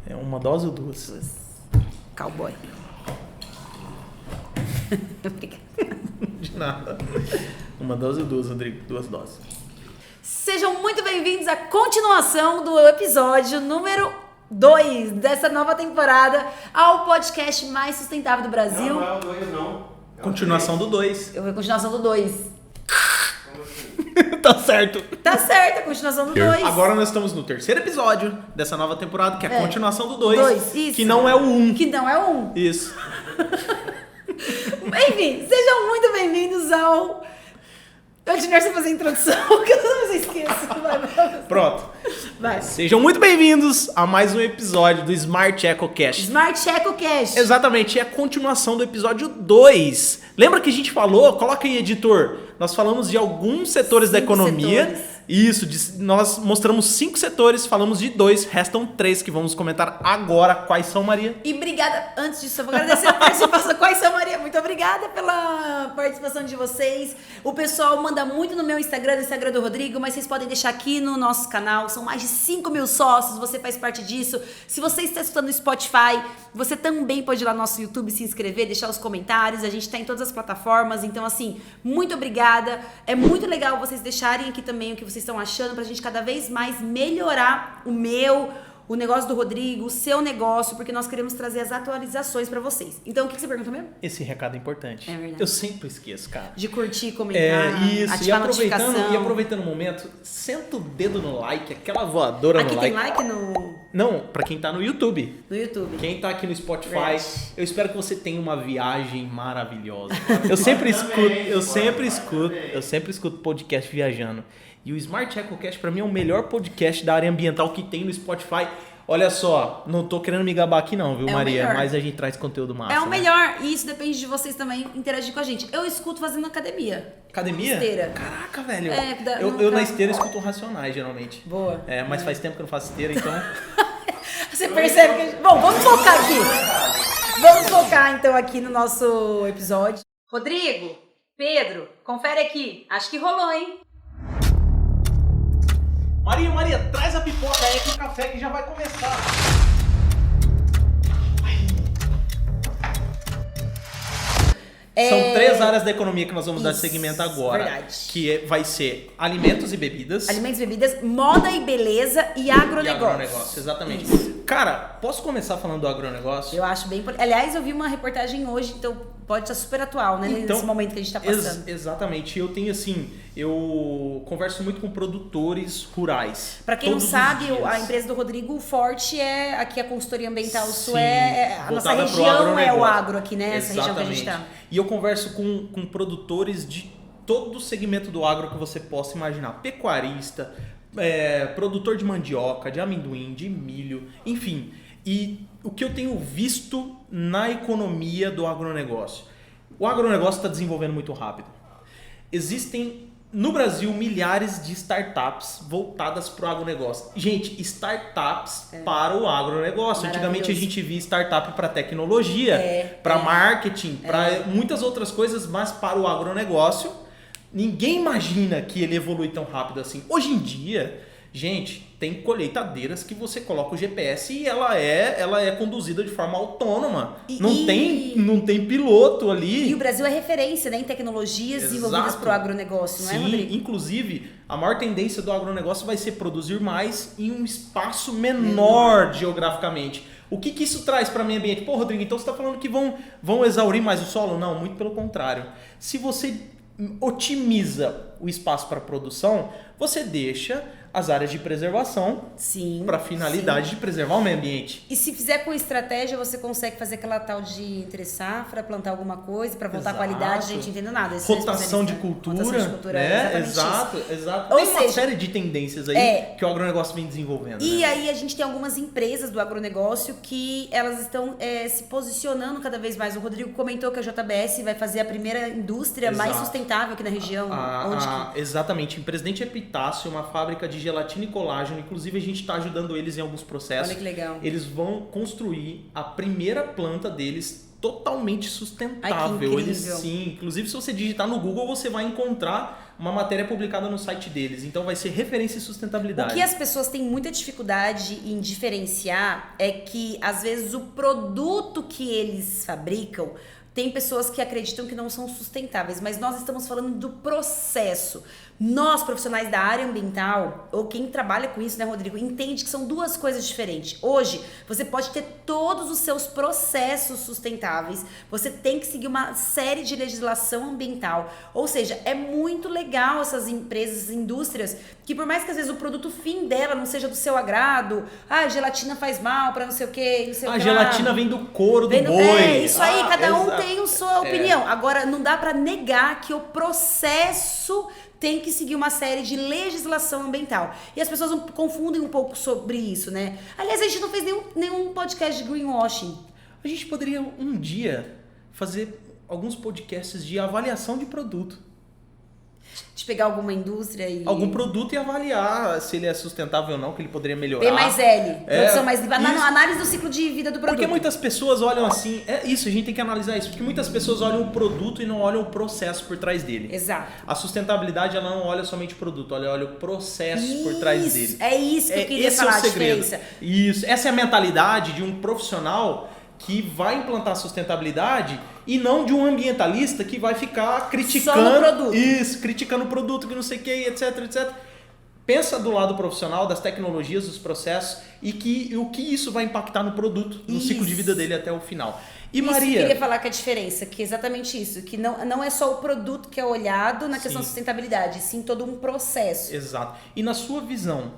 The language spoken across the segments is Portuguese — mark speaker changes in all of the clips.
Speaker 1: É uma dose ou duas?
Speaker 2: Cowboy.
Speaker 1: De nada. Uma dose ou duas, Rodrigo? 2 doses.
Speaker 2: Sejam muito bem-vindos à continuação do episódio número 2 dessa nova temporada ao podcast mais sustentável do Brasil.
Speaker 3: Não é o 2, não.
Speaker 1: Continuação do 2.
Speaker 2: Eu vou continuação do 2.
Speaker 1: Tá certo.
Speaker 2: Tá certo, a continuação do 2.
Speaker 1: Agora nós estamos no 3º episódio dessa nova temporada, que é a continuação do 2.
Speaker 2: 2, isso.
Speaker 1: Que não é o 1.
Speaker 2: Que não é o 1.
Speaker 1: Isso.
Speaker 2: Enfim, sejam muito bem-vindos ao... Eu continuo sem fazer a introdução, que eu toda vez esqueço. Vai.
Speaker 1: Pronto.
Speaker 2: Vai.
Speaker 1: Sejam muito bem-vindos a mais um episódio do Smart EcoCast.
Speaker 2: Smart EcoCast.
Speaker 1: Exatamente, é a continuação do episódio 2. Lembra que a gente falou? Coloca aí, editor. Nós falamos de alguns setores da economia.
Speaker 2: Setores.
Speaker 1: Isso, nós mostramos 5 setores, falamos de 2, restam 3 que vamos comentar agora. Quais são, Maria?
Speaker 2: E obrigada, antes disso, eu vou agradecer a participação. Quais são, Maria? Muito obrigada pela participação de vocês. O pessoal manda muito no meu Instagram, no Instagram do Rodrigo, mas vocês podem deixar aqui no nosso canal. São mais de 5 mil sócios, você faz parte disso. Se você está escutando no Spotify, você também pode ir lá no nosso YouTube, se inscrever, deixar os comentários. A gente está em todas as plataformas, então assim, muito obrigada. É muito legal vocês deixarem aqui também o que vocês estão achando pra gente cada vez mais melhorar o negócio do Rodrigo, o seu negócio, porque nós queremos trazer as atualizações pra vocês. Então, o que você perguntou mesmo?
Speaker 1: Esse recado é importante.
Speaker 2: É verdade.
Speaker 1: Eu sempre esqueço, cara.
Speaker 2: De curtir, comentar,
Speaker 1: Isso,
Speaker 2: ativar a notificação.
Speaker 1: E aproveitando o momento, senta o dedo no like, aquela voadora
Speaker 2: Aqui
Speaker 1: no
Speaker 2: tem
Speaker 1: like.
Speaker 2: like no
Speaker 1: Não, pra quem tá no YouTube.
Speaker 2: YouTube.
Speaker 1: Quem tá aqui no Spotify,
Speaker 2: Verdade.
Speaker 1: eu espero que você tenha uma viagem maravilhosa. Eu sempre escuto podcast viajando. E o Smart EcoCast pra mim é o melhor podcast da área ambiental que tem no Spotify. Olha só, não tô querendo me gabar aqui não, viu,
Speaker 2: É o
Speaker 1: Maria?
Speaker 2: melhor.
Speaker 1: Mas a gente traz conteúdo massa.
Speaker 2: É o
Speaker 1: né?
Speaker 2: melhor. E isso depende de vocês também interagir com a gente. Eu escuto fazendo academia.
Speaker 1: Academia?
Speaker 2: Esteira.
Speaker 1: Caraca, velho.
Speaker 2: É,
Speaker 1: eu na esteira escuto Racionais, geralmente.
Speaker 2: Boa.
Speaker 1: É, mas faz tempo que eu não faço esteira, então...
Speaker 2: Você percebe que... Bom, vamos focar aqui. Vamos focar, então, aqui no nosso episódio. Rodrigo, Pedro, confere aqui. Acho que rolou, hein?
Speaker 1: Maria, traz a pipoca aí com o café que já vai começar. São 3 áreas da economia que nós vamos dar
Speaker 2: Isso,
Speaker 1: segmento agora.
Speaker 2: verdade.
Speaker 1: Que vai ser alimentos e bebidas.
Speaker 2: Alimentos e bebidas, moda e beleza e agronegócio.
Speaker 1: E agronegócio, exatamente.
Speaker 2: Isso.
Speaker 1: Cara, posso começar falando do agronegócio?
Speaker 2: Eu acho bem... Aliás, eu vi uma reportagem hoje, então pode estar super atual, né?
Speaker 1: Então,
Speaker 2: nesse momento que a gente tá passando.
Speaker 1: Exatamente. Eu tenho assim, eu converso muito com produtores rurais.
Speaker 2: Pra quem não
Speaker 1: todos os
Speaker 2: sabe,
Speaker 1: dias.
Speaker 2: a empresa do Rodrigo, o forte é aqui a consultoria ambiental sul,
Speaker 1: Sim,
Speaker 2: a nossa
Speaker 1: voltada pro
Speaker 2: região é o
Speaker 1: agronegócio.
Speaker 2: agro aqui, né? Essa região que a gente tá.
Speaker 1: E eu converso com produtores de todo o segmento do agro que você possa imaginar. Pecuarista, produtor de mandioca, de amendoim, de milho, enfim. E o que eu tenho visto na economia do agronegócio? O agronegócio está desenvolvendo muito rápido. Existem no Brasil milhares de startups voltadas para o agronegócio. Gente, startups para o agronegócio. Antigamente a gente via startup para tecnologia, para marketing, para muitas outras coisas, mas para o agronegócio, ninguém imagina que ele evolui tão rápido assim. Hoje em dia, gente, tem colheitadeiras que você coloca o GPS e ela é conduzida de forma autônoma. Não tem piloto ali.
Speaker 2: E o Brasil é referência, né, em tecnologias desenvolvidas para o agronegócio, não é, Rodrigo?
Speaker 1: Sim, inclusive, a maior tendência do agronegócio vai ser produzir mais em um espaço menor geograficamente. O que isso traz para o meio ambiente? Pô, Rodrigo, então você está falando que vão exaurir mais o solo? Não, muito pelo contrário. Se você otimiza o espaço para produção, você deixa as áreas de preservação para finalidade de preservar o meio ambiente.
Speaker 2: E se fizer com estratégia, você consegue fazer aquela tal de entre safra, plantar alguma coisa para voltar a qualidade, a gente entendendo nada.
Speaker 1: Rotação de cultura, né? Exato.
Speaker 2: Ou
Speaker 1: Tem
Speaker 2: seja,
Speaker 1: uma série de tendências aí que o agronegócio vem desenvolvendo.
Speaker 2: E
Speaker 1: né?
Speaker 2: aí a gente tem algumas empresas do agronegócio que elas estão se posicionando cada vez mais. O Rodrigo comentou que a JBS vai fazer a primeira indústria mais sustentável aqui na região.
Speaker 1: Exatamente. Em Presidente Epitácio, uma fábrica de gelatina e colágeno. Inclusive, a gente está ajudando eles em alguns processos.
Speaker 2: Olha que legal.
Speaker 1: Eles vão construir a primeira planta deles totalmente sustentável.
Speaker 2: Ai, que incrível.
Speaker 1: Eles, sim. Inclusive, se você digitar no Google, você vai encontrar uma matéria publicada no site deles. Então vai ser referência em sustentabilidade.
Speaker 2: O que as pessoas têm muita dificuldade em diferenciar é que, às vezes, o produto que eles fabricam, tem pessoas que acreditam que não são sustentáveis, mas nós estamos falando do processo. Nós, profissionais da área ambiental, ou quem trabalha com isso, né, Rodrigo, entende que são duas coisas diferentes. Hoje, você pode ter todos os seus processos sustentáveis, você tem que seguir uma série de legislação ambiental. Ou seja, é muito legal essas empresas, essas indústrias, que por mais que às vezes o produto fim dela não seja do seu agrado, gelatina faz mal pra não sei o quê, não sei o que.
Speaker 1: A gelatina vem do couro do boi.
Speaker 2: É, isso aí, cada um
Speaker 1: exato.
Speaker 2: tem a sua opinião. Agora, não dá pra negar que o processo tem que seguir uma série de legislação ambiental. E as pessoas confundem um pouco sobre isso, né? Aliás, a gente não fez nenhum podcast de greenwashing.
Speaker 1: A gente poderia um dia fazer alguns podcasts de avaliação de produto.
Speaker 2: De pegar alguma indústria e...
Speaker 1: Algum produto e avaliar se ele é sustentável ou não, que ele poderia melhorar.
Speaker 2: P mais L, produção mais limpa.
Speaker 1: Isso.
Speaker 2: Análise do ciclo de vida do produto.
Speaker 1: Porque muitas pessoas olham assim, é isso, a gente tem que analisar isso, porque muitas pessoas olham o produto e não olham o processo por trás dele.
Speaker 2: Exato.
Speaker 1: A sustentabilidade, ela não olha somente o produto, ela olha o processo por trás dele.
Speaker 2: É isso que eu queria
Speaker 1: esse
Speaker 2: falar,
Speaker 1: é o segredo.
Speaker 2: a diferença.
Speaker 1: Isso, essa é a mentalidade de um profissional que vai implantar sustentabilidade e não de um ambientalista que vai ficar criticando
Speaker 2: só no produto.
Speaker 1: Isso, criticando o produto, que não sei o que, etc, etc. Pensa do lado profissional, das tecnologias, dos processos e o que isso vai impactar no produto, no ciclo de vida dele até o final. E
Speaker 2: isso
Speaker 1: Maria...
Speaker 2: eu queria falar que a diferença, que é exatamente isso, que não é só o produto que é olhado na questão da sustentabilidade, sim todo um processo.
Speaker 1: Exato. E na sua visão,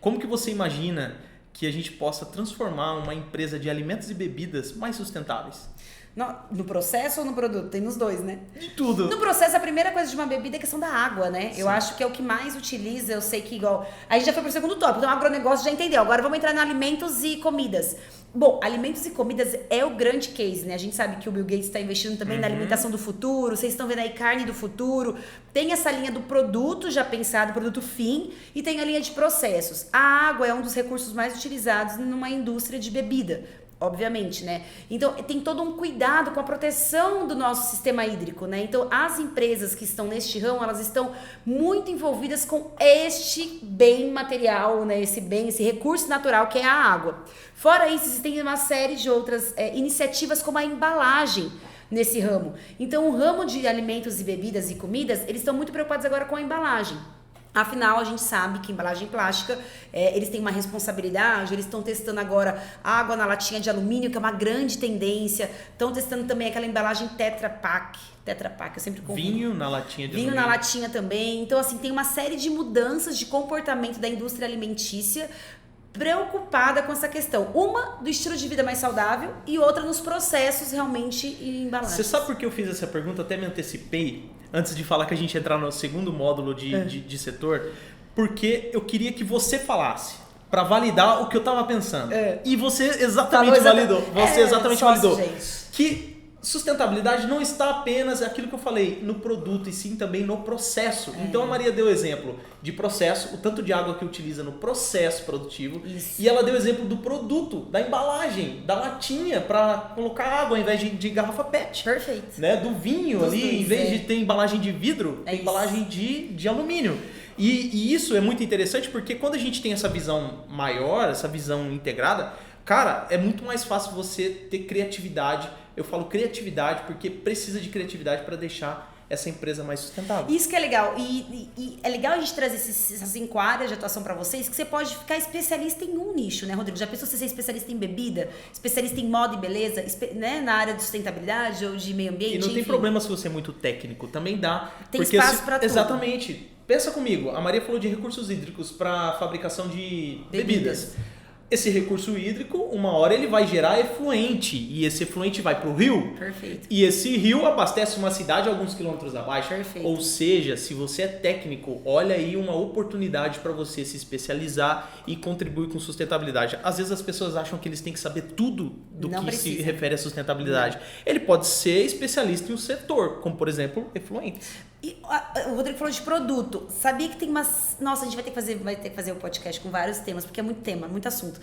Speaker 1: como que você imagina que a gente possa transformar uma empresa de alimentos e bebidas mais sustentáveis?
Speaker 2: No processo ou no produto? Tem nos dois, né?
Speaker 1: De tudo.
Speaker 2: No processo, a primeira coisa de uma bebida é a questão da água, né?
Speaker 1: Sim.
Speaker 2: Eu acho que é o que mais utiliza, eu sei que igual... A gente já foi pro segundo tópico, então o agronegócio já entendeu. Agora vamos entrar no alimentos e comidas. Bom, alimentos e comidas é o grande case, né? A gente sabe que o Bill Gates está investindo também na alimentação do futuro, vocês estão vendo aí carne do futuro. Tem essa linha do produto já pensado, produto fim, e tem a linha de processos. A água é um dos recursos mais utilizados numa indústria de bebida. Obviamente, né? Então, tem todo um cuidado com a proteção do nosso sistema hídrico, né? Então, as empresas que estão neste ramo, elas estão muito envolvidas com este bem material, né? Esse recurso natural que é a água. Fora isso, existem uma série de outras iniciativas como a embalagem nesse ramo. Então, o ramo de alimentos e bebidas e comidas, eles estão muito preocupados agora com a embalagem. Afinal, a gente sabe que embalagem plástica, eles têm uma responsabilidade, eles estão testando agora água na latinha de alumínio, que é uma grande tendência. Estão testando também aquela embalagem Tetra Pak, eu sempre confundo.
Speaker 1: Vinho na latinha de
Speaker 2: alumínio.
Speaker 1: alumínio.
Speaker 2: Na latinha também. Então, assim, tem uma série de mudanças de comportamento da indústria alimentícia preocupada com essa questão. Uma do estilo de vida mais saudável e outra nos processos realmente e embalagens.
Speaker 1: Você sabe por que eu fiz essa pergunta? Até me antecipei, antes de falar que a gente entrar no segundo módulo de setor, porque eu queria que você falasse, para validar o que eu estava pensando. E você exatamente validou. Você exatamente validou.
Speaker 2: Gente.
Speaker 1: Que sustentabilidade não está apenas aquilo que eu falei no produto, e sim também no processo. Então a Maria deu exemplo de processo, o tanto de água que utiliza no processo produtivo.
Speaker 2: Isso.
Speaker 1: E ela deu exemplo do produto, da embalagem, da latinha para colocar água ao invés de garrafa PET.
Speaker 2: Perfeito.
Speaker 1: Né? Do vinho
Speaker 2: Dos
Speaker 1: ali,
Speaker 2: dois,
Speaker 1: em vez de ter embalagem de vidro, tem
Speaker 2: isso.
Speaker 1: embalagem de alumínio. E isso é muito interessante porque quando a gente tem essa visão maior, essa visão integrada, cara, é muito mais fácil você ter criatividade. Eu falo criatividade porque precisa de criatividade para deixar essa empresa mais sustentável.
Speaker 2: Isso que é legal. E é legal a gente trazer essas 5 áreas de atuação para vocês, que você pode ficar especialista em um nicho, né, Rodrigo? Já pensou você ser especialista em bebida, especialista em moda e beleza, né, na área de sustentabilidade ou de meio ambiente?
Speaker 1: E não tem
Speaker 2: enfim.
Speaker 1: problema se você é muito técnico, também dá.
Speaker 2: Tem espaço para tudo.
Speaker 1: Exatamente. Pensa comigo, a Maria falou de recursos hídricos para fabricação de bebidas. Esse recurso hídrico, uma hora ele vai gerar efluente, e esse efluente vai para o rio.
Speaker 2: Perfeito.
Speaker 1: E esse rio abastece uma cidade alguns quilômetros abaixo.
Speaker 2: Perfeito.
Speaker 1: Ou seja, se você é técnico, olha aí uma oportunidade para você se especializar e contribuir com sustentabilidade. Às vezes as pessoas acham que eles têm que saber tudo do
Speaker 2: Não
Speaker 1: que
Speaker 2: precisa.
Speaker 1: se refere à sustentabilidade. Ele pode ser especialista em um setor, como por exemplo, efluentes.
Speaker 2: E o Rodrigo falou de produto. Sabia que tem umas... Nossa, a gente vai ter que fazer um podcast com vários temas, porque é muito tema, muito assunto.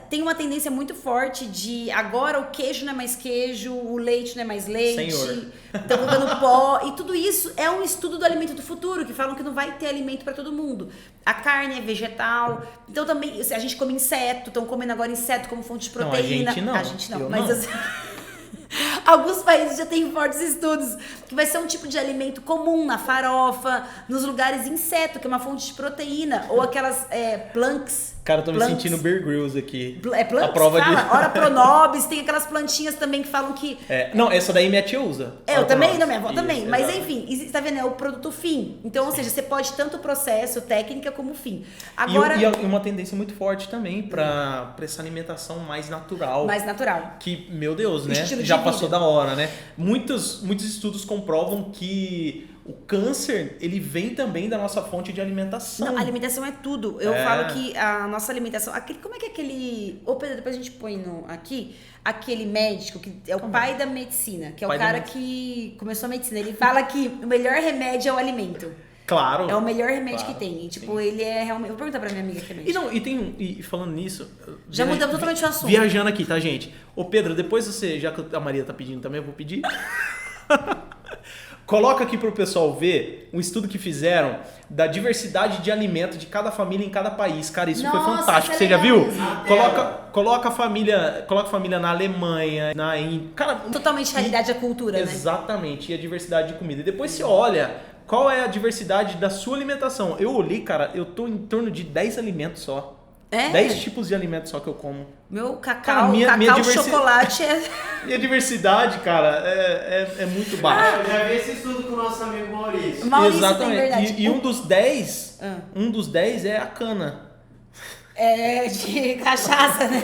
Speaker 2: Tem uma tendência muito forte de agora o queijo não é mais queijo, o leite não é mais leite.
Speaker 1: Senhor.
Speaker 2: Estão colocando pó. E tudo isso é um estudo do alimento do futuro, que falam que não vai ter alimento para todo mundo. A carne é vegetal. Então também, a gente come inseto, estão comendo agora inseto como fonte de proteína.
Speaker 1: A gente não.
Speaker 2: Mas assim, alguns países já têm fortes estudos que vai ser um tipo de alimento comum na farofa, nos lugares inseto, que é uma fonte de proteína, ou aquelas planks.
Speaker 1: Cara, eu tô me sentindo Bear Grylls aqui.
Speaker 2: É planks?
Speaker 1: A prova
Speaker 2: Fala, Ora Pronobis, tem aquelas plantinhas também que falam que...
Speaker 1: Não, essa daí minha tia usa.
Speaker 2: Eu também, minha avó
Speaker 1: Isso,
Speaker 2: também. Mas
Speaker 1: exato.
Speaker 2: enfim, você tá vendo? É o produto fim. Então, ou seja, você pode tanto o processo, técnica, como o fim. Agora...
Speaker 1: E uma tendência muito forte também pra essa alimentação mais natural.
Speaker 2: Mais natural.
Speaker 1: Que, meu Deus, né?
Speaker 2: Estilo de
Speaker 1: Já
Speaker 2: vida.
Speaker 1: passou da hora, né? Muitos estudos comprovam que o câncer, ele vem também da nossa fonte de alimentação.
Speaker 2: Não, a alimentação é tudo. Eu falo que a nossa alimentação... Como é que é aquele... Ô, Pedro, depois a gente põe aqui... Aquele médico que é o pai da medicina, que é o cara que começou a medicina. Ele fala que o melhor remédio é o alimento.
Speaker 1: Claro.
Speaker 2: É o melhor remédio
Speaker 1: Claro,
Speaker 2: que tem. E, tipo,
Speaker 1: sim.
Speaker 2: ele é realmente... Eu vou perguntar pra minha amiga que é médica.
Speaker 1: E falando nisso...
Speaker 2: Já mudamos totalmente o assunto.
Speaker 1: Viajando aqui, tá, gente? Ô, Pedro, depois você... Já que a Maria tá pedindo também, eu vou pedir. Coloca aqui pro pessoal ver um estudo que fizeram da diversidade de alimento de cada família em cada país. Cara, isso foi
Speaker 2: Nossa,
Speaker 1: fantástico.
Speaker 2: isso é
Speaker 1: Você já
Speaker 2: legal
Speaker 1: viu?
Speaker 2: mesmo.
Speaker 1: Coloca a família na Alemanha, na Índia. Cara,
Speaker 2: Totalmente realidade da cultura, né?
Speaker 1: exatamente. E a diversidade de comida. E depois você olha qual é a diversidade da sua alimentação. Eu olhei, cara, eu tô em torno de 10 alimentos só.
Speaker 2: É?
Speaker 1: 10 tipos de alimentos só que eu como.
Speaker 2: Meu
Speaker 1: Cara,
Speaker 2: cacau, chocolate é...
Speaker 1: Minha diversidade, cara, é muito baixa.
Speaker 3: Eu já vi esse estudo com o nosso amigo Maurício.
Speaker 2: Maurício
Speaker 1: Exatamente.
Speaker 2: tem verdade.
Speaker 1: E um dos 10 é a cana.
Speaker 2: É, de cachaça, né?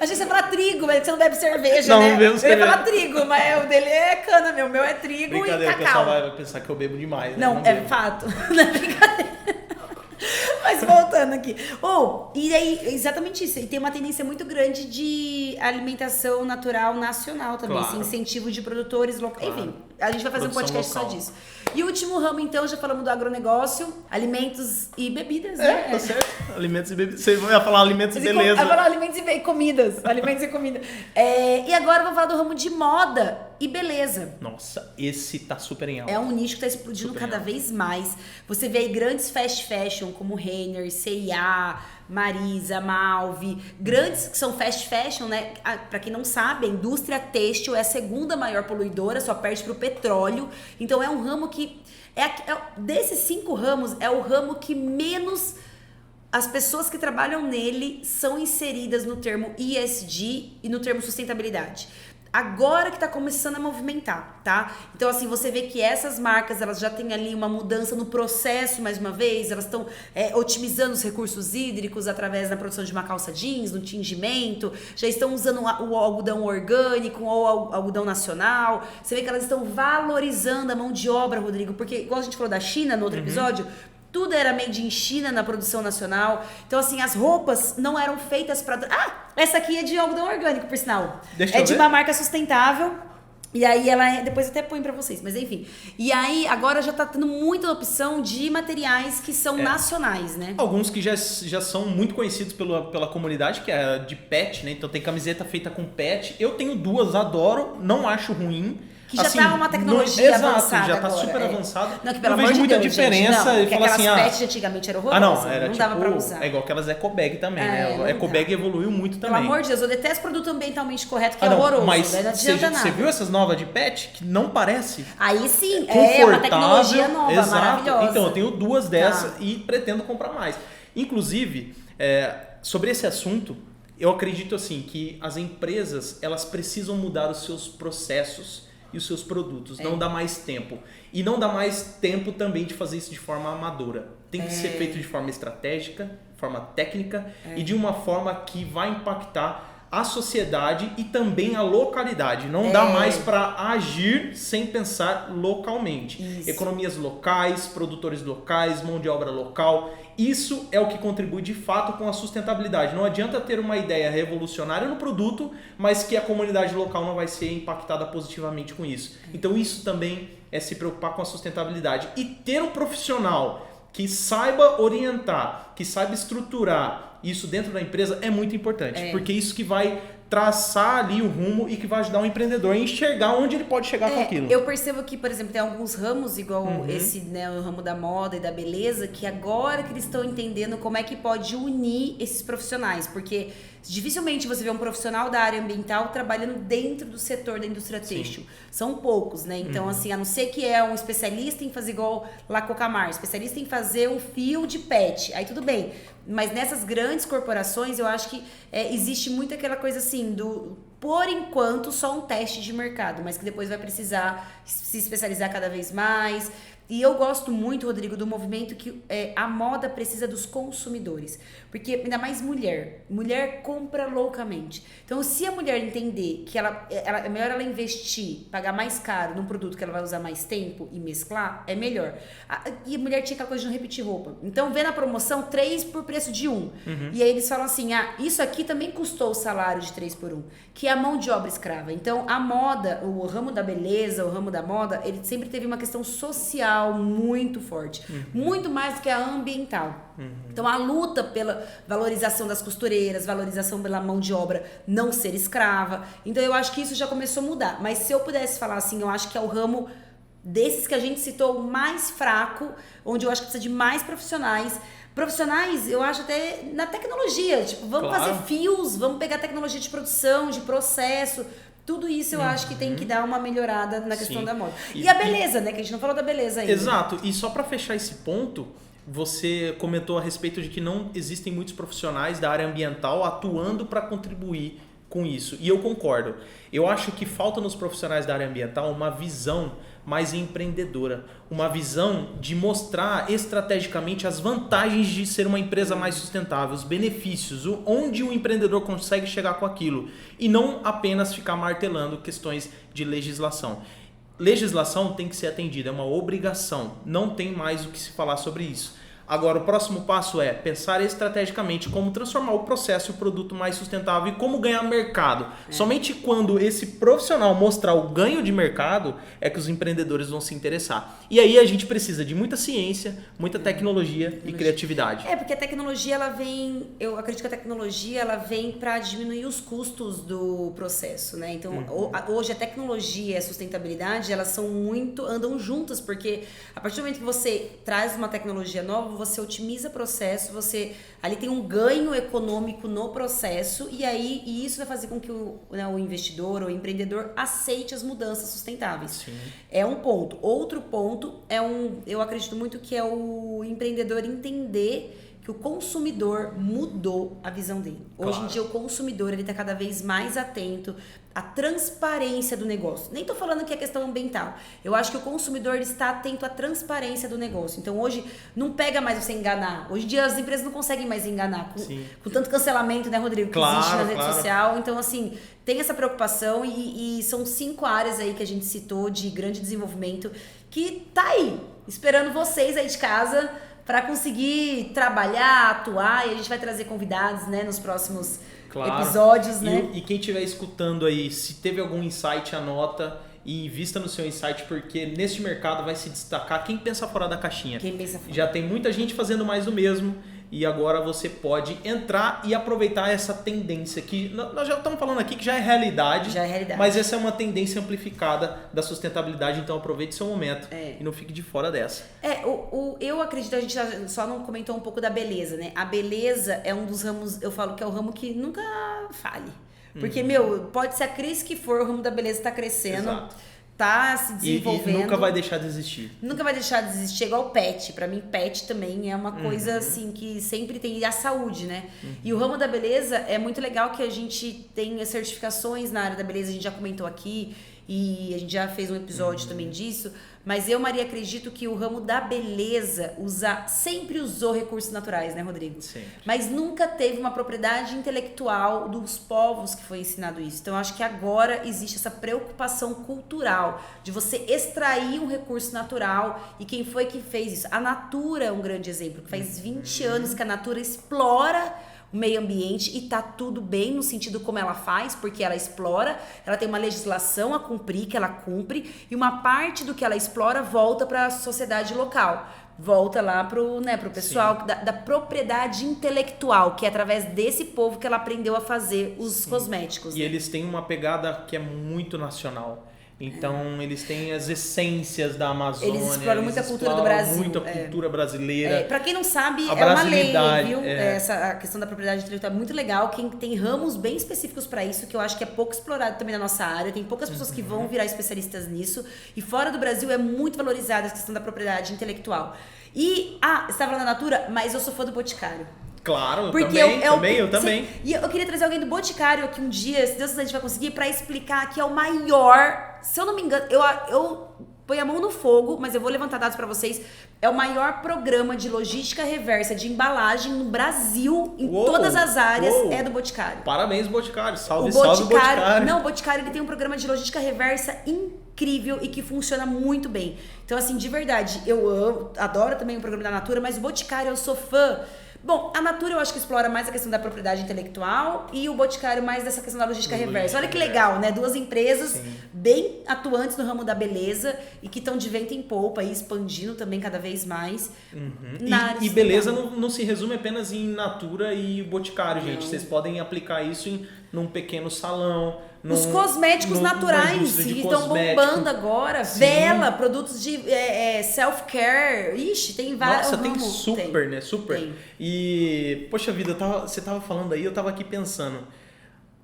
Speaker 2: Achei que você ia falar trigo, mas você não bebe cerveja,
Speaker 1: Não,
Speaker 2: né?
Speaker 1: não bebo
Speaker 2: Eu ia
Speaker 1: cerveja.
Speaker 2: falar trigo, mas o dele é cana, meu. O meu é trigo e
Speaker 1: Brincadeira, o
Speaker 2: cacau.
Speaker 1: pessoal vai pensar que eu bebo demais. Né?
Speaker 2: Não, é
Speaker 1: bebo.
Speaker 2: fato. Não é brincadeira. Mas voltando aqui. E aí, exatamente isso. E tem uma tendência muito grande de alimentação natural nacional também.
Speaker 1: Claro.
Speaker 2: Esse incentivo de produtores locais.
Speaker 1: Claro.
Speaker 2: Enfim, a gente vai fazer
Speaker 1: Produção
Speaker 2: um podcast
Speaker 1: local.
Speaker 2: só disso. E o último ramo, então, já falamos do agronegócio, alimentos e bebidas,
Speaker 1: É,
Speaker 2: né?
Speaker 1: tá certo. Alimentos e bebidas. Você vai falar alimentos e beleza.
Speaker 2: Vai falar alimentos e comidas. Alimentos e comida. E agora eu vou falar do ramo de moda e beleza.
Speaker 1: Nossa, esse tá super em alta.
Speaker 2: É um nicho que tá explodindo
Speaker 1: Super
Speaker 2: cada
Speaker 1: alto.
Speaker 2: vez mais. Você vê aí grandes fast fashion como Renner, C&A, Marisa, Malve, grandes que são fast fashion, né? Pra quem não sabe, a indústria têxtil é a segunda maior poluidora, só perde pro petróleo. Então é um ramo que desses 5 ramos é o ramo que menos as pessoas que trabalham nele são inseridas no termo ESG e no termo sustentabilidade. Agora que tá começando a movimentar, tá? Então, assim, você vê que essas marcas, elas já têm ali uma mudança no processo, mais uma vez, elas estão otimizando os recursos hídricos através da produção de uma calça jeans, no tingimento, já estão usando o algodão orgânico ou algodão nacional. Você vê que elas estão valorizando a mão de obra, Rodrigo, porque, igual a gente falou da China no outro episódio, tudo era made in China na produção nacional. Então, assim, as roupas não eram feitas para... essa aqui é de algodão orgânico, por sinal.
Speaker 1: Deixa eu
Speaker 2: de
Speaker 1: ver.
Speaker 2: uma marca sustentável. E aí ela depois eu até põe pra vocês, mas enfim. E aí agora já tá tendo muita opção de materiais que são nacionais, né?
Speaker 1: Alguns que já são muito conhecidos pela comunidade, que é de pet, né? Então tem camiseta feita com pet. Eu tenho 2, adoro, não acho ruim.
Speaker 2: Que já tá uma tecnologia avançada
Speaker 1: já tá
Speaker 2: agora,
Speaker 1: super avançado.
Speaker 2: Não, que pelo
Speaker 1: eu
Speaker 2: amor
Speaker 1: vejo
Speaker 2: de
Speaker 1: muita
Speaker 2: Deus,
Speaker 1: diferença
Speaker 2: gente, não,
Speaker 1: e fala assim,
Speaker 2: aquelas pets de antigamente eram horrorosas,
Speaker 1: não, era
Speaker 2: não
Speaker 1: tipo,
Speaker 2: dava pra usar.
Speaker 1: é igual aquelas ecobag também,
Speaker 2: não
Speaker 1: né? A
Speaker 2: dá.
Speaker 1: ecobag evoluiu muito
Speaker 2: Pelo
Speaker 1: também.
Speaker 2: amor de Deus, eu detesto produto ambientalmente correto, que é
Speaker 1: não,
Speaker 2: horroroso,
Speaker 1: mas
Speaker 2: né? Não adianta nada.
Speaker 1: você viu essas novas de pet que não parece?
Speaker 2: Aí sim,
Speaker 1: Confortável,
Speaker 2: é uma tecnologia nova,
Speaker 1: exato.
Speaker 2: maravilhosa.
Speaker 1: Então, eu tenho 2 dessas e pretendo comprar mais. Inclusive, sobre esse assunto, eu acredito assim que as empresas, elas precisam mudar os seus processos e os seus produtos. Não dá mais tempo. E não dá mais tempo também de fazer isso de forma amadora. Tem que ser feito de forma estratégica, forma técnica e de uma forma que vai impactar a sociedade e também a localidade. Não dá mais para agir sem pensar localmente.
Speaker 2: Isso.
Speaker 1: Economias locais, produtores locais, mão de obra local. Isso é o que contribui de fato com a sustentabilidade. Não adianta ter uma ideia revolucionária no produto, mas que a comunidade local não vai ser impactada positivamente com isso. Então isso também é se preocupar com a sustentabilidade. E ter um profissional que saiba orientar, que saiba estruturar isso dentro da empresa é muito importante. Porque isso que vai traçar ali o rumo e que vai ajudar o empreendedor a enxergar onde ele pode chegar com aquilo.
Speaker 2: Eu percebo que, por exemplo, tem alguns ramos, igual esse, né, o ramo da moda e da beleza, que agora que eles estão entendendo como é que pode unir esses profissionais, porque dificilmente você vê um profissional da área ambiental trabalhando dentro do setor da indústria têxtil. São poucos, né? Então, assim, a não ser que é um especialista em fazer igual La Cocamar, especialista em fazer um fio de pet, aí tudo bem. Mas nessas grandes corporações, eu acho que existe muito aquela coisa assim, por enquanto, só um teste de mercado, mas que depois vai precisar se especializar cada vez mais. E eu gosto muito, Rodrigo, do movimento que a moda precisa dos consumidores. Porque ainda mais mulher. Mulher compra loucamente. Então, se a mulher entender que é melhor ela investir, pagar mais caro num produto que ela vai usar mais tempo e mesclar, é melhor. E a mulher tinha aquela coisa de não repetir roupa. Então, vê na promoção 3 por preço de 1. E aí eles falam assim, isso aqui também custou o salário de 3 por 1, que é a mão de obra escrava. Então, a moda, o ramo da beleza, o ramo da moda, ele sempre teve uma questão social muito forte, muito mais do que a ambiental. Então a luta pela valorização das costureiras, valorização pela mão de obra não ser escrava. Então eu acho que isso já começou a mudar. Mas se eu pudesse falar assim, eu acho que é o ramo desses que a gente citou mais fraco, onde eu acho que precisa de mais profissionais. Profissionais, eu acho até na tecnologia, tipo, vamos fazer fios, vamos pegar tecnologia de produção, de processo. Tudo isso eu acho que tem que dar uma melhorada na questão da moda. E a beleza, né? Que a gente não falou da beleza ainda.
Speaker 1: Exato. E só para fechar esse ponto, você comentou a respeito de que não existem muitos profissionais da área ambiental atuando para contribuir com isso. E eu concordo. Eu acho que falta nos profissionais da área ambiental uma visão mais empreendedora, uma visão de mostrar estrategicamente as vantagens de ser uma empresa mais sustentável, os benefícios, onde o empreendedor consegue chegar com aquilo e não apenas ficar martelando questões de legislação. Legislação tem que ser atendida, é uma obrigação, não tem mais o que se falar sobre isso. Agora, o próximo passo é pensar estrategicamente como transformar o processo e o produto mais sustentável e como ganhar mercado. Somente quando esse profissional mostrar o ganho de mercado é que os empreendedores vão se interessar. E aí a gente precisa de muita ciência, muita tecnologia e criatividade.
Speaker 2: Porque a tecnologia, ela vem... Eu acredito que a tecnologia, ela vem para diminuir os custos do processo, né? Então, hoje a tecnologia e a sustentabilidade, elas andam juntas, porque a partir do momento que você traz uma tecnologia nova, você otimiza o processo, você ali tem um ganho econômico no processo e isso vai fazer com que o investidor ou o empreendedor aceite as mudanças sustentáveis.
Speaker 1: Sim.
Speaker 2: É um ponto. Outro ponto eu acredito muito que é o empreendedor entender que o consumidor mudou a visão dele.
Speaker 1: Claro.
Speaker 2: Hoje em dia o consumidor ele está cada vez mais atento à transparência do negócio. Nem estou falando que é questão ambiental. Eu acho que o consumidor ele está atento à transparência do negócio. Então hoje não pega mais você enganar. Hoje em dia as empresas não conseguem mais enganar com tanto cancelamento, né, Rodrigo? Que existe na rede social. Então assim, tem essa preocupação e são 5 áreas aí que a gente citou de grande desenvolvimento que tá aí, esperando vocês aí de casa para conseguir trabalhar, atuar, e a gente vai trazer convidados, né, nos próximos episódios, né?
Speaker 1: E quem estiver escutando aí, se teve algum insight, anota e invista no seu insight, porque neste mercado vai se destacar quem pensa fora da caixinha.
Speaker 2: Quem pensa fora.
Speaker 1: Já tem muita gente fazendo mais do mesmo e agora você pode entrar e aproveitar essa tendência que nós já estamos falando aqui que já é realidade, mas essa é uma tendência amplificada da sustentabilidade, então aproveite seu momento e não fique de fora dessa.
Speaker 2: Eu acredito, a gente só não comentou um pouco da beleza, né? A beleza é um dos ramos, eu falo que é o ramo que nunca fale. Porque, pode ser a crise que for, o ramo da beleza está crescendo. Exato. Tá se desenvolvendo.
Speaker 1: E nunca vai deixar de existir.
Speaker 2: Nunca vai deixar de existir. É igual o pet. Pra mim, pet também é uma coisa assim que sempre tem. E a saúde, né? E o ramo da beleza é muito legal que a gente tem certificações na área da beleza, a gente já comentou aqui. e a gente já fez um episódio também disso, mas eu, Maria, acredito que o ramo da beleza sempre usou recursos naturais, né, Rodrigo?
Speaker 1: Sempre.
Speaker 2: Mas nunca teve uma propriedade intelectual dos povos que foi ensinado isso. Então, eu acho que agora existe essa preocupação cultural de você extrair um recurso natural. E quem foi que fez isso? A Natura é um grande exemplo, que faz 20 anos que a Natura explora o meio ambiente e tá tudo bem no sentido como ela faz, porque ela explora, ela tem uma legislação a cumprir, que ela cumpre, e uma parte do que ela explora volta para a sociedade local. Volta lá pro pessoal da propriedade intelectual, que é através desse povo que ela aprendeu a fazer os cosméticos.
Speaker 1: E eles têm uma pegada que é muito nacional. Então, eles têm as essências da Amazônia.
Speaker 2: Eles exploram muita cultura do Brasil.
Speaker 1: Muita cultura brasileira.
Speaker 2: Pra quem não sabe,
Speaker 1: A
Speaker 2: é uma lei,
Speaker 1: brasilidade,
Speaker 2: viu? A questão da propriedade intelectual é muito legal. Quem tem ramos bem específicos para isso, que eu acho que é pouco explorado também na nossa área. Tem poucas pessoas que vão virar especialistas nisso. E fora do Brasil é muito valorizada a questão da propriedade intelectual. E, você estava falando da Natura, mas eu sou fã do Boticário.
Speaker 1: Claro,
Speaker 2: Porque
Speaker 1: eu também.
Speaker 2: E eu queria trazer alguém do Boticário aqui um dia, se Deus quiser a gente vai conseguir, pra explicar que é o maior, se eu não me engano, eu ponho a mão no fogo, mas eu vou levantar dados pra vocês, é o maior programa de logística reversa de embalagem no Brasil, em todas as áreas, é do Boticário.
Speaker 1: Parabéns, Boticário. Salve,
Speaker 2: salve,
Speaker 1: Boticário.
Speaker 2: Não, o Boticário ele tem um programa de logística reversa incrível e que funciona muito bem. Então, assim, de verdade, eu adoro também o programa da Natura, mas o Boticário eu sou fã. Bom, a Natura eu acho que explora mais a questão da propriedade intelectual e o Boticário mais dessa questão da logística reversa. Olha que legal, né? Duas empresas bem atuantes no ramo da beleza e que estão de vento em polpa e expandindo também cada vez mais.
Speaker 1: E beleza não se resume apenas em Natura e Boticário, gente. Vocês podem aplicar isso num pequeno salão.
Speaker 2: Os cosméticos naturais que estão bombando agora. Sim. Vela, produtos de self-care. Ixi, tem vários.
Speaker 1: Nossa, tem super, né? Super. Tem. E, poxa vida, você tava falando aí, eu tava aqui pensando.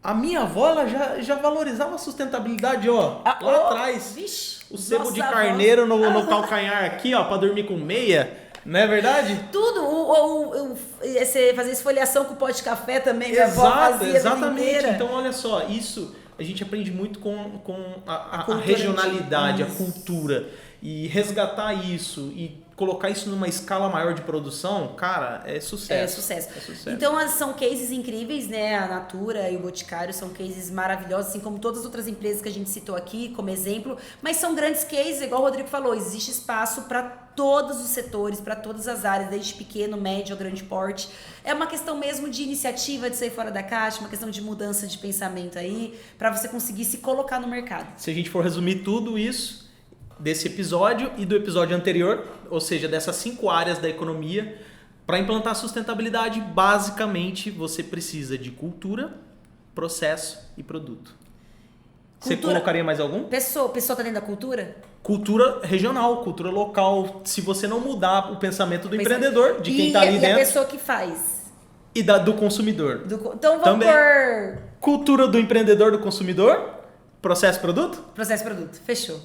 Speaker 1: A minha avó, ela já valorizava a sustentabilidade, ó. Lá atrás.
Speaker 2: Vixe,
Speaker 1: o sebo de carneiro no calcanhar aqui, ó, pra dormir com meia. Não é verdade?
Speaker 2: Tudo. Você fazer esfoliação com pó de café também, minha avó fazia.
Speaker 1: Exatamente. Então, olha só, isso a gente aprende muito com a regionalidade, a cultura. E resgatar isso e colocar isso numa escala maior de produção, cara, é sucesso.
Speaker 2: É sucesso. Então, são cases incríveis, né? A Natura e o Boticário são cases maravilhosos, assim como todas as outras empresas que a gente citou aqui como exemplo. Mas são grandes cases, igual o Rodrigo falou, existe espaço para todos os setores, para todas as áreas, desde pequeno, médio a grande porte. É uma questão mesmo de iniciativa, de sair fora da caixa, uma questão de mudança de pensamento aí, para você conseguir se colocar no mercado.
Speaker 1: Se a gente for resumir tudo isso desse episódio e do episódio anterior, ou seja, dessas 5 áreas da economia, para implantar a sustentabilidade, basicamente você precisa de cultura, processo e produto. Você colocaria mais algum?
Speaker 2: Pessoa tá dentro da cultura?
Speaker 1: Cultura regional, cultura local. Se você não mudar o pensamento do empreendedor, de quem está ali dentro.
Speaker 2: E a pessoa que faz?
Speaker 1: E do consumidor.
Speaker 2: Então vamos por...
Speaker 1: Cultura do empreendedor, do consumidor, processo, produto?
Speaker 2: Processo, produto. Fechou.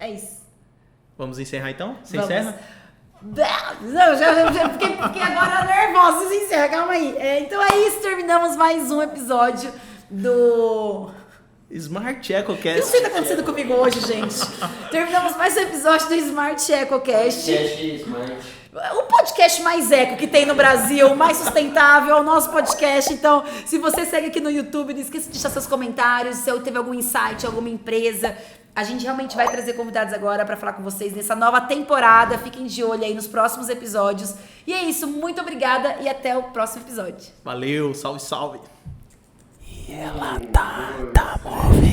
Speaker 2: É isso.
Speaker 1: Vamos encerrar então? Você encerra?
Speaker 2: Não, já fiquei agora nervosa. Você encerra, calma aí. Então é isso, terminamos mais um episódio do...
Speaker 1: Smart EcoCast.
Speaker 2: O que está acontecendo comigo hoje, gente? Terminamos mais um episódio do Smart EcoCast. O podcast mais eco que tem no Brasil, mais sustentável, é o nosso podcast. Então, se você segue aqui no YouTube, não esqueça de deixar seus comentários, se teve algum insight, alguma empresa. A gente realmente vai trazer convidados agora para falar com vocês nessa nova temporada. Fiquem de olho aí nos próximos episódios. E é isso, muito obrigada e até o próximo episódio.
Speaker 1: Valeu, salve, salve.
Speaker 4: E ela tá movendo.